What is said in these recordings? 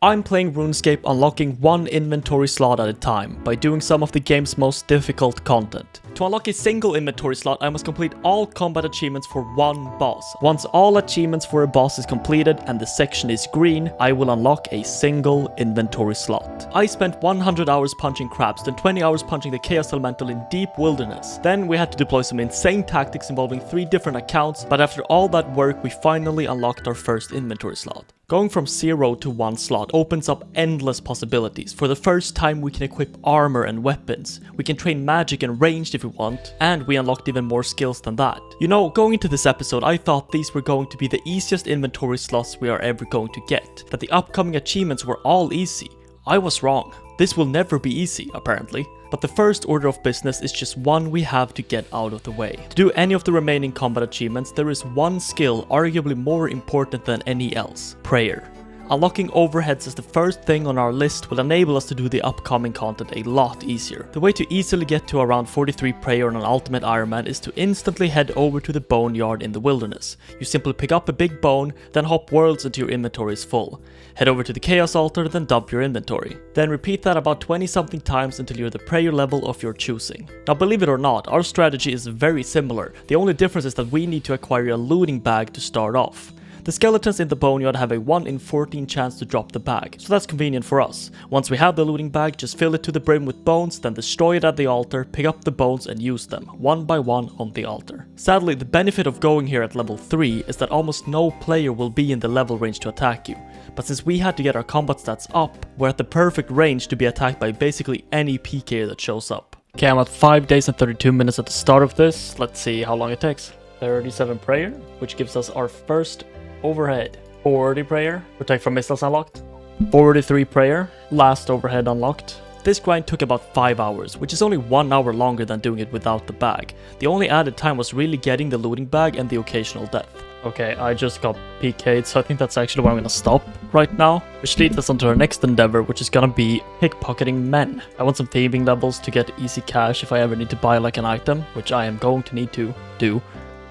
I'm playing RuneScape unlocking one inventory slot at a time by doing some of the game's most difficult content. To unlock a single inventory slot, I must complete all combat achievements for one boss. Once all achievements for a boss is completed and the section is green, I will unlock a single inventory slot. I spent 100 hours punching crabs, then 20 hours punching the Chaos Elemental in deep wilderness. Then we had to deploy some insane tactics involving 3 different accounts, but after all that work, we finally unlocked our first inventory slot. Going from 0 to 1 slot opens up endless possibilities. For the first time we can equip armor and weapons, we can train magic and ranged if we want, and we unlocked even more skills than that. You know, going into this episode I thought these were going to be the easiest inventory slots we are ever going to get, that the upcoming achievements were all easy. I was wrong. This will never be easy, apparently. But the first order of business is just one we have to get out of the way. To do any of the remaining combat achievements, there is one skill arguably more important than any else: prayer. Unlocking overheads as the first thing on our list will enable us to do the upcoming content a lot easier. The way to easily get to around 43 prayer on an ultimate Iron Man is to instantly head over to the boneyard in the wilderness. You simply pick up a big bone, then hop worlds until your inventory is full. Head over to the Chaos Altar, then dump your inventory. Then repeat that about 20 something times until you're the prayer level of your choosing. Now believe it or not, our strategy is very similar. The only difference is that we need to acquire a looting bag to start off. The skeletons in the boneyard have a 1 in 14 chance to drop the bag, so that's convenient for us. Once we have the looting bag, just fill it to the brim with bones, then destroy it at the altar, pick up the bones and use them, one by one on the altar. Sadly, the benefit of going here at level 3 is that almost no player will be in the level range to attack you. But since we had to get our combat stats up, we're at the perfect range to be attacked by basically any PK that shows up. Okay, I'm at 5 days and 32 minutes at the start of this. Let's see how long it takes. 37 prayer, which gives us our first overhead. 40 prayer, protect from missiles unlocked. 43 prayer, last overhead unlocked. This grind took about 5 hours, which is only 1 hour longer than doing it without the bag. The only added time was really getting the looting bag and the occasional death. Okay, I just got PK'd, so I think that's actually where I'm gonna stop right now. Which leads us on to our next endeavor, which is gonna be pickpocketing men. I want some thieving levels to get easy cash if I ever need to buy like an item, which I am going to need to do,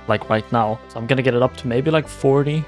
like right now. So I'm gonna get it up to maybe like 40.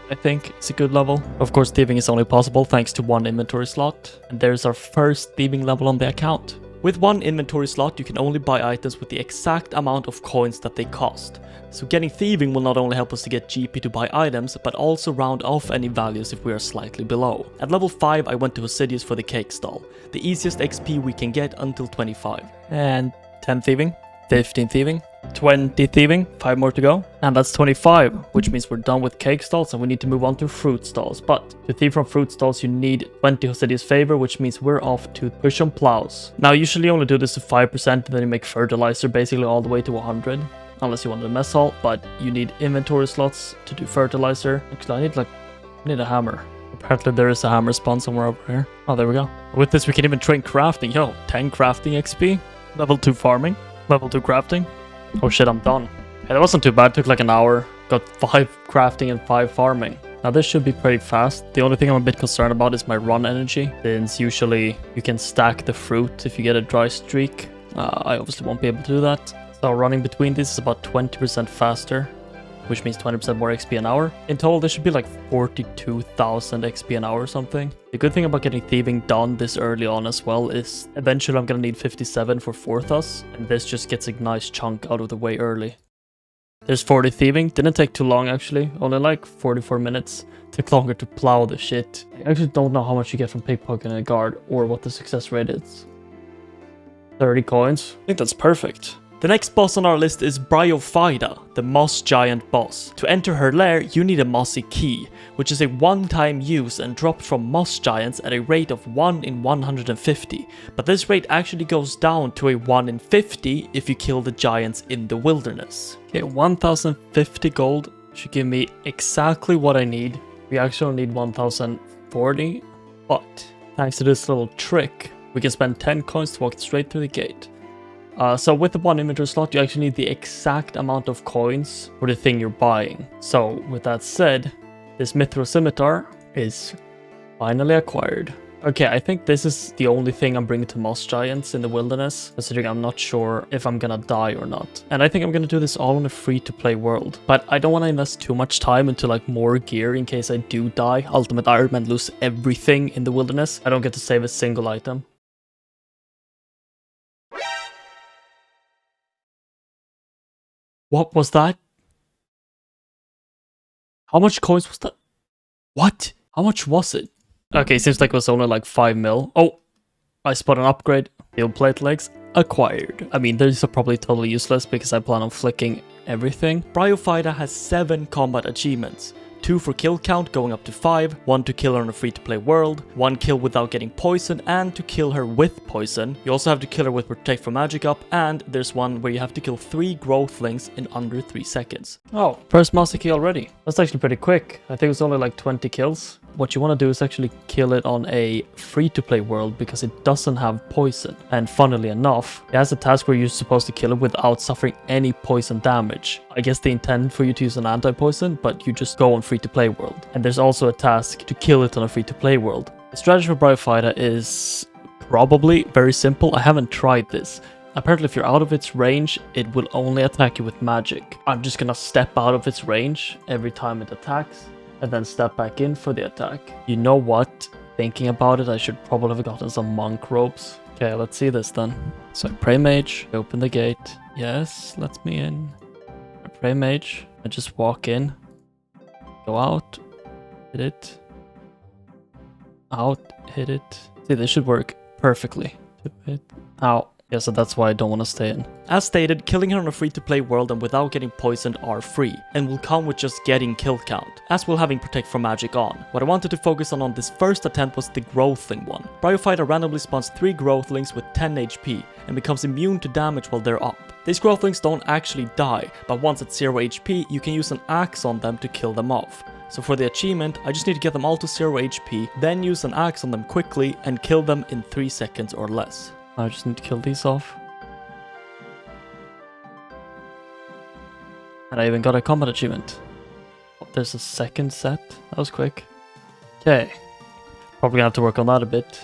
I think it's a good level. Of course, thieving is only possible thanks to one inventory slot. And there's our first thieving level on the account. With one inventory slot, you can only buy items with the exact amount of coins that they cost. So getting thieving will not only help us to get GP to buy items, but also round off any values if we are slightly below. At level 5, I went to Hosidius for the cake stall, the easiest XP we can get until 25. And 10 thieving, 15 thieving, 20 thieving, 5 more to go, and that's 25, which means we're done with cake stalls and we need to move on to fruit stalls. But to thieve from fruit stalls you need 20 Hosidius favor, which means we're off to push on plows. Now you usually only do this to 5% and then you make fertilizer basically all the way to 100, unless you want a mess hall, but you need inventory slots to do fertilizer. Actually I need a hammer. Apparently there is a hammer spawn somewhere over here. Oh, there we go. With this we can even train crafting. Yo, 10 crafting XP, level 2 farming, level 2 crafting. Oh shit, I'm done. Yeah, that wasn't too bad. It took like an hour. Got 5 crafting and 5 farming. Now this should be pretty fast. The only thing I'm a bit concerned about is my run energy, since usually you can stack the fruit if you get a dry streak. I obviously won't be able to do that. So running between these is about 20% faster, which means 20% more XP an hour. In total, this should be like 42,000 XP an hour or something. The good thing about getting thieving done this early on as well is eventually I'm gonna need 57 for Forthus, and this just gets a nice chunk out of the way early. There's 40 thieving. Didn't take too long actually, only like 44 minutes. Took longer to plow the shit. I actually don't know how much you get from pickpocketing a guard or what the success rate is. 30 coins. I think that's perfect. The next boss on our list is Bryophyta, the moss giant boss. To enter her lair, you need a mossy key, which is a one-time use and dropped from moss giants at a rate of 1 in 150. But this rate actually goes down to a 1 in 50 if you kill the giants in the wilderness. Okay, 1050 gold should give me exactly what I need. We actually only need 1040, but thanks to this little trick, we can spend 10 coins to walk straight through the gate. So with the one inventory slot, you actually need the exact amount of coins for the thing you're buying. So with that said, this Mithril Scimitar is finally acquired. Okay, I think this is the only thing I'm bringing to Moss Giants in the wilderness, considering I'm not sure if I'm gonna die or not. And I think I'm gonna do this all in a free-to-play world. But I don't want to invest too much time into like more gear in case I do die. Ultimate Iron Man lose everything in the wilderness. I don't get to save a single item. What was that? How much coins was that? What? How much was it? Okay, seems like it was only like 5 mil. Oh, I spot an upgrade. Steel plate legs acquired. I mean, these are probably totally useless because I plan on flicking everything. Bryophyta has 7 combat achievements. 2 for kill count going up to 5, 1 to kill her in a free-to-play world, 1 kill without getting poison, and to kill her with poison. You also have to kill her with protect from magic up, and there's one where you have to kill 3 growthlings in under 3 seconds. Oh, first master key already. That's actually pretty quick. I think it's only like 20 kills. What you want to do is actually kill it on a free-to-play world because it doesn't have poison. And funnily enough, it has a task where you're supposed to kill it without suffering any poison damage. I guess they intend for you to use an anti-poison, but you just go on free-to-play world. And there's also a task to kill it on a free-to-play world. The strategy for Bryophyta is probably very simple. I haven't tried this. Apparently, if you're out of its range, it will only attack you with magic. I'm just gonna step out of its range every time it attacks, and then step back in for the attack. You know what? Thinking about it, I should probably have gotten some monk robes. Okay, let's see this then. So I pray mage, open the gate. Yes, let me in. I pray mage, I just walk in, go out, hit it, out, hit it. See, this should work perfectly. Hit, out. Yeah, so that's why I don't want to stay in. As stated, killing her on a free-to-play world and without getting poisoned are free, and will come with just getting kill count, as will having protect from magic on. What I wanted to focus on this first attempt was the growthling one. Bryophyta randomly spawns 3 growthlings with 10 HP, and becomes immune to damage while they're up. These growthlings don't actually die, but once at 0 HP, you can use an axe on them to kill them off. So for the achievement, I just need to get them all to 0 HP, then use an axe on them quickly, and kill them in 3 seconds or less. I just need to kill these off. And I even got a combat achievement. Oh, there's a second set. That was quick. Okay. Probably gonna have to work on that a bit.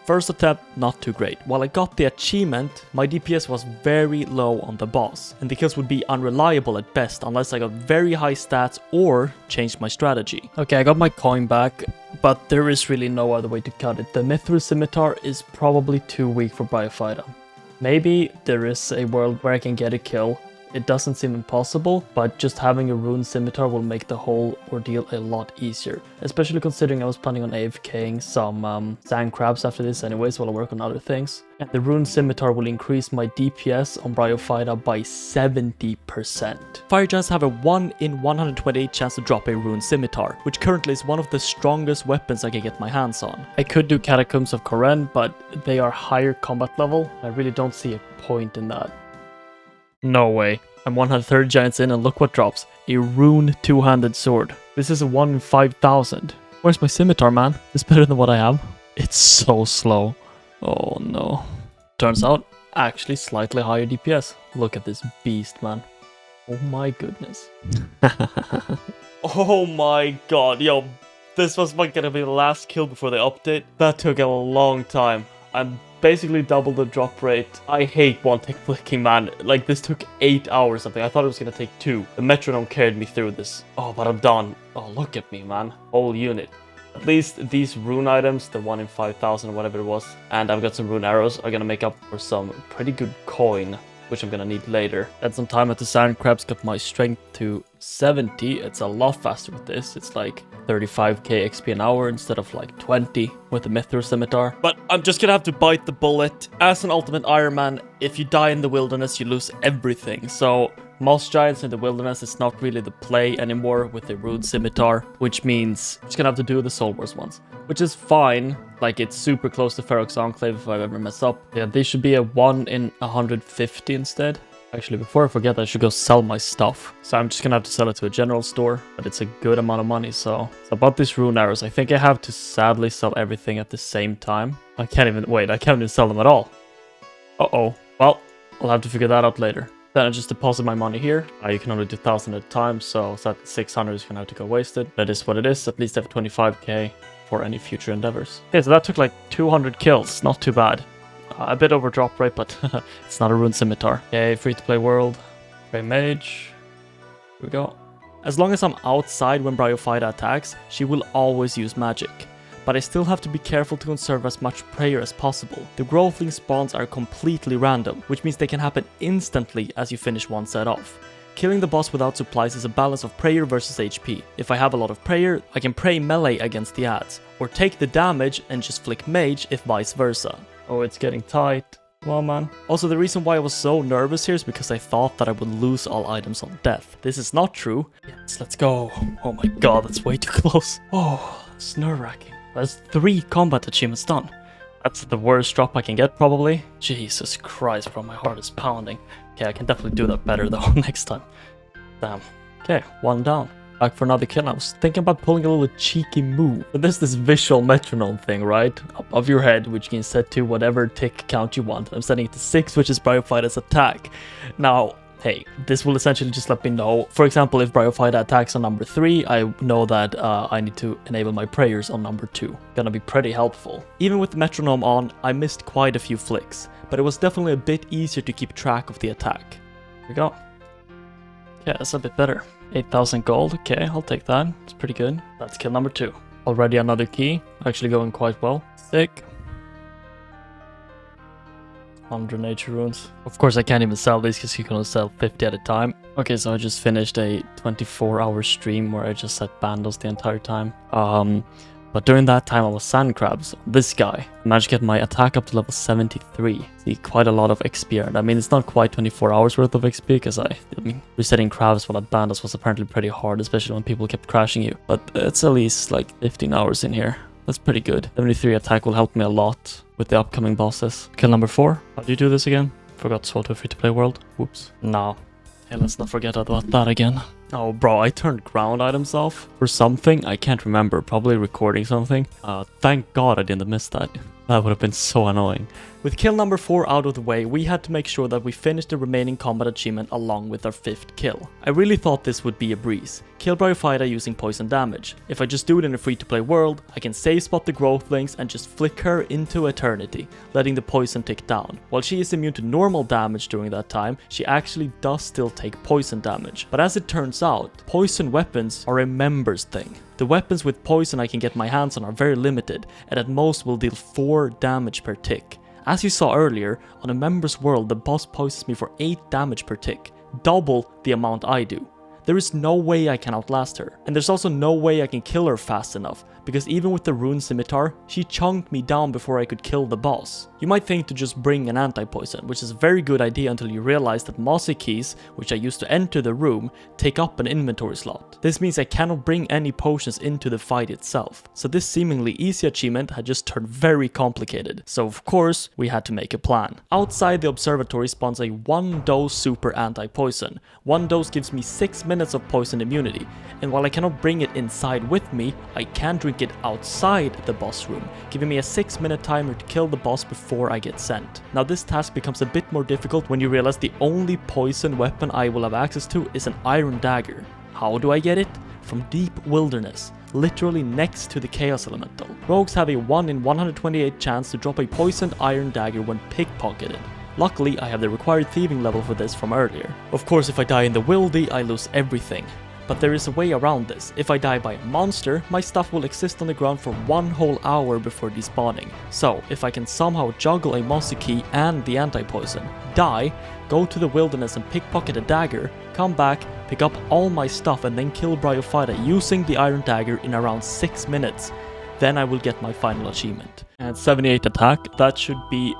First attempt, not too great. While I got the achievement, my DPS was very low on the boss, and the kills would be unreliable at best unless I got very high stats or changed my strategy. Okay, I got my coin back, but there is really no other way to cut it. The Mithril Scimitar is probably too weak for Bryophyta. Maybe there is a world where I can get a kill. It doesn't seem impossible, but just having a rune scimitar will make the whole ordeal a lot easier. Especially considering I was planning on AFKing some sand crabs after this anyways while I work on other things. And the rune scimitar will increase my DPS on Bryophyta by 70%. Fire Giants have a 1 in 128 chance to drop a rune scimitar, which currently is one of the strongest weapons I can get my hands on. I could do Catacombs of Koren, but they are higher combat level. I really don't see a point in that. No way. I'm 130 giants in and look what drops. A rune two-handed sword. This is a 1 in 5,000. Where's my scimitar, man? It's better than what I have. It's so slow. Oh no. Turns out, actually slightly higher DPS. Look at this beast, man. Oh my goodness. Oh my god, yo. This was gonna be the last kill before the update. That took a long time. I'm basically double the drop rate. I hate one-tick flicking, man. Like, this took 8 hours or something. I thought it was gonna take 2. The metronome carried me through this. Oh, but I'm done. Oh, look at me, man. Whole unit. At least these rune items, the 1 in 5,000 or whatever it was, and I've got some rune arrows, are gonna make up for some pretty good coin, which I'm gonna need later. Had some time at the sand crabs, got my strength to 70. It's a lot faster with this. It's like 35k XP an hour instead of like 20 with the Mithril Scimitar. But I'm just gonna have to bite the bullet. As an Ultimate Iron Man, if you die in the wilderness, you lose everything. So Moss Giants in the wilderness is not really the play anymore with the Rune Scimitar, which means I'm just gonna have to do the Soul Wars ones, which is fine. Like, it's super close to Ferox Enclave if I've ever messed up. Yeah, they should be a 1 in 150 instead. Actually, before I forget, I should go sell my stuff. So I'm just gonna have to sell it to a general store, but it's a good amount of money, so about these rune arrows, I think I have to sadly sell everything at the same time. I can't even sell them at all. Uh-oh. Well, I'll have to figure that out later. Then I just deposit my money here. You can only do 1,000 at a time, so that 600 is gonna have to go wasted. That is what it is. At least I have 25k for any future endeavors. Okay, so that took like 200 kills, not too bad. A bit over drop rate, but it's not a rune scimitar. Okay, free to play world. Grey mage. Here we go. As long as I'm outside when Bryophyta attacks, she will always use magic. But I still have to be careful to conserve as much prayer as possible. The growthling spawns are completely random, which means they can happen instantly as you finish one set off. Killing the boss without supplies is a balance of prayer versus HP. If I have a lot of prayer, I can pray melee against the adds, or take the damage and just flick mage if vice versa. Oh, it's getting tight. Come on, man. Also, the reason why I was so nervous here is because I thought that I would lose all items on death. This is not true. Yes, let's go. Oh my god, that's way too close. Oh, it's nerve-wracking. That's 3 combat achievements done. That's the worst drop I can get, probably. Jesus Christ, bro, my heart is pounding. Okay, I can definitely do that better, though, next time. Damn. Okay, 1 down. Back for another kill. I was thinking about pulling a little cheeky move. But there's this visual metronome thing, right? Above your head, which you can set to whatever tick count you want. I'm setting it to 6, which is Bryophyta's attack. Now, hey, this will essentially just let me know. For example, if Bryophyta attacks on number 3, I know that I need to enable my prayers on number 2. Gonna be pretty helpful. Even with the metronome on, I missed quite a few flicks, but it was definitely a bit easier to keep track of the attack. Here we go. Yeah, that's a bit better. 8,000 gold, okay, I'll take that. It's pretty good. That's kill number 2. Already another key, actually going quite well. Sick. 100 nature runes. Of course, I can't even sell these because you can only sell 50 at a time. Okay, so I just finished a 24-hour stream where I just set bandos the entire time. But during that time I was sand crabs. This guy managed to get my attack up to level 73. See, quite a lot of XP earned. I mean, it's not quite 24 hours worth of XP because I mean, resetting crabs while at bandos was apparently pretty hard, especially when people kept crashing you. But it's at least like 15 hours in here. That's pretty good. 73 attack will help me a lot with the upcoming bosses. Kill number 4. How do you do this again? Forgot to swap to a free-to-play world. Whoops. No. Hey, let's not forget about that again. Oh, bro, I turned ground items off for something. I can't remember. Probably recording something. Thank God I didn't miss that. That would have been so annoying. With kill number 4 out of the way, we had to make sure that we finished the remaining combat achievement along with our 5th kill. I really thought this would be a breeze. Kill Bryophyta using poison damage. If I just do it in a free-to-play world, I can save spot the growthlings and just flick her into eternity, letting the poison tick down. While she is immune to normal damage during that time, she actually does still take poison damage. But as it turns out, poison weapons are a members thing. The weapons with poison I can get my hands on are very limited, and at most will deal 4 damage per tick. As you saw earlier, on a member's world the boss poisons me for 8 damage per tick, double the amount I do. There is no way I can outlast her, and there's also no way I can kill her fast enough, because even with the rune scimitar, she chunked me down before I could kill the boss. You might think to just bring an anti-poison, which is a very good idea until you realize that mossy keys, which I used to enter the room, take up an inventory slot. This means I cannot bring any potions into the fight itself, so this seemingly easy achievement had just turned very complicated, so of course we had to make a plan. Outside the observatory spawns a 1-dose super anti-poison. 1 dose gives me 6 minutes of poison immunity, and while I cannot bring it inside with me, I can drink it outside the boss room, giving me a 6-minute timer to kill the boss before I get sent. Now this task becomes a bit more difficult when you realize the only poison weapon I will have access to is an iron dagger. How do I get it? From deep wilderness, literally next to the chaos elemental. Rogues have a 1 in 128 chance to drop a poisoned iron dagger when pickpocketed. Luckily, I have the required thieving level for this from earlier. Of course, if I die in the wildy, I lose everything. But there is a way around this. If I die by a monster, my stuff will exist on the ground for 1 whole hour before despawning. So, if I can somehow juggle a mossy key and the anti-poison, die, go to the wilderness and pickpocket a dagger, come back, pick up all my stuff and then kill Bryophyta using the iron dagger in around 6 minutes, then I will get my final achievement. And 78 attack, that should be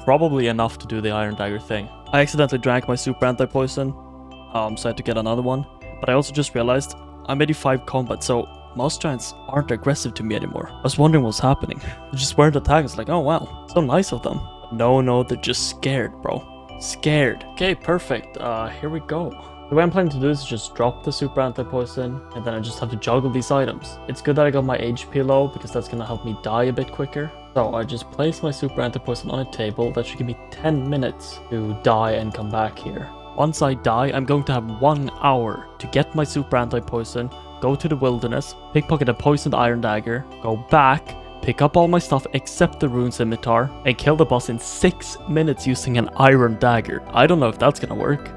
probably enough to do the iron dagger thing. I accidentally drank my super anti-poison, so I had to get another one. But I also just realized I'm 85 combat, so most giants aren't aggressive to me anymore. I was wondering what's happening. They just weren't attacking. It's like, oh wow, so nice of them. No, they're just scared, bro. Scared. Okay, perfect. Here we go. The way I'm planning to do this is just drop the super anti-poison, and then I just have to juggle these items. It's good that I got my HP low, because that's gonna help me die a bit quicker. So I just place my super anti-poison on a table. That should give me 10 minutes to die and come back here. Once I die, I'm going to have 1 hour to get my super anti-poison, go to the wilderness, pickpocket a poisoned iron dagger, go back, pick up all my stuff except the rune scimitar, and kill the boss in 6 minutes using an iron dagger. I don't know if that's gonna work,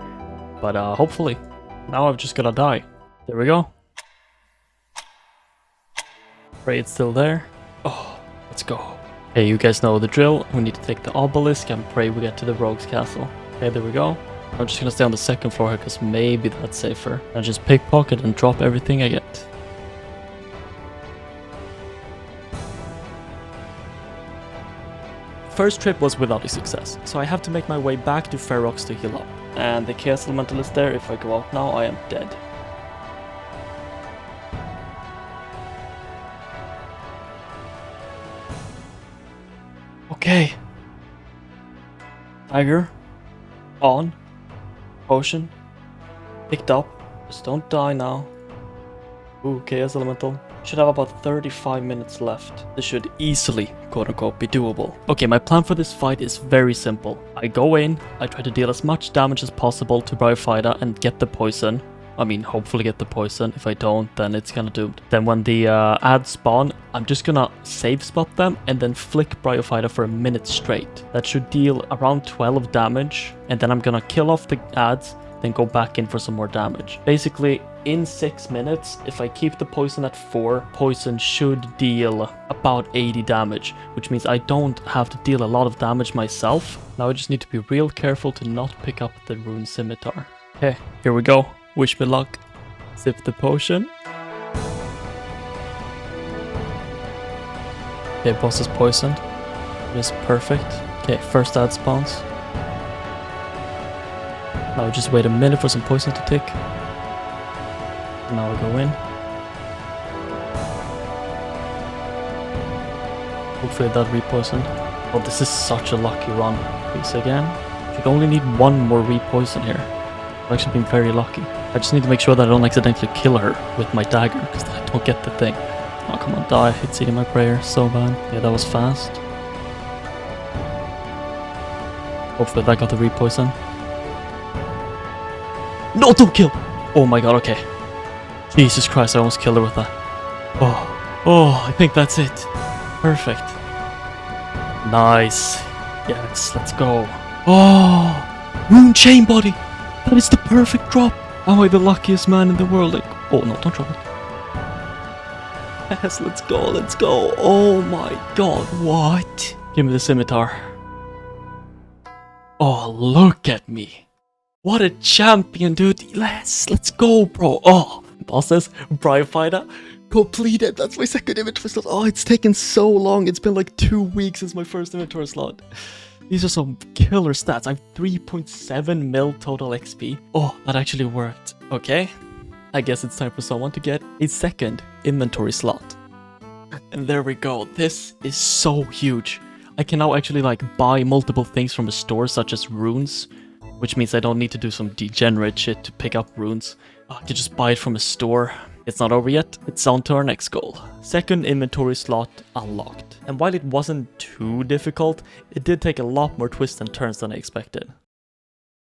but hopefully. Now I've just gotta die. There we go. Pray it's still there. Oh, let's go. Okay, you guys know the drill. We need to take the obelisk and pray we get to the rogue's castle. Okay, there we go. I'm just gonna stay on the second floor here because maybe that's safer. And just pickpocket and drop everything I get. First trip was without a success, so I have to make my way back to Ferox to heal up. And the Chaos Elemental is there. If I go out now, I am dead. Okay. Tiger. On. Potion. Picked up. Just don't die now. Ooh, Chaos Elemental. Should have about 35 minutes left. This should easily, quote-unquote, be doable. Okay, my plan for this fight is very simple. I go in, I try to deal as much damage as possible to Bryophyta and get the poison. I mean, hopefully get the poison. If I don't, then it's kinda doomed. Then when the ads spawn, I'm just gonna save spot them and then flick Bryophyta for a minute straight. That should deal around 12 damage. And then I'm gonna kill off the ads, then go back in for some more damage. Basically, in 6 minutes, if I keep the poison at 4, poison should deal about 80 damage, which means I don't have to deal a lot of damage myself. Now I just need to be real careful to not pick up the rune scimitar. Okay, here we go. Wish me luck. Sip the potion. Okay, boss is poisoned. It is perfect. Okay, first ad spawns. Now we just wait a minute for some poison to tick. And now we go in. Hopefully that repoisoned. Oh, this is such a lucky run. Please again. Should only need one more repoison here. I've actually been very lucky. I just need to make sure that I don't accidentally kill her with my dagger, because then I don't get the thing. Oh, come on, die. It's eating my prayer. So bad. Yeah, that was fast. Hopefully that got the repoison. No, don't kill! Oh my god, okay. Jesus Christ, I almost killed her with that. Oh, I think that's it. Perfect. Nice. Yes, let's go. Oh, rune chain body. That is the perfect drop. Am I the luckiest man in the world? Like, oh no, don't drop it. Yes, let's go, let's go. Oh my god, what? Give me the scimitar. Oh, look at me. What a champion, dude. Let's go, bro. Oh, bosses, Bryophyta completed. That's my second inventory slot. Oh, it's taken so long. It's been like 2 weeks since my first inventory slot. These are some killer stats. I have 3.7 mil total XP. Oh, that actually worked. Okay, I guess it's time for someone to get a second inventory slot. And there we go. This is so huge. I can now actually like buy multiple things from the store, such as runes, which means I don't need to do some degenerate shit to pick up runes. I can just buy it from a store. It's not over yet. It's on to our next goal. Second inventory slot unlocked. And while it wasn't too difficult, it did take a lot more twists and turns than I expected.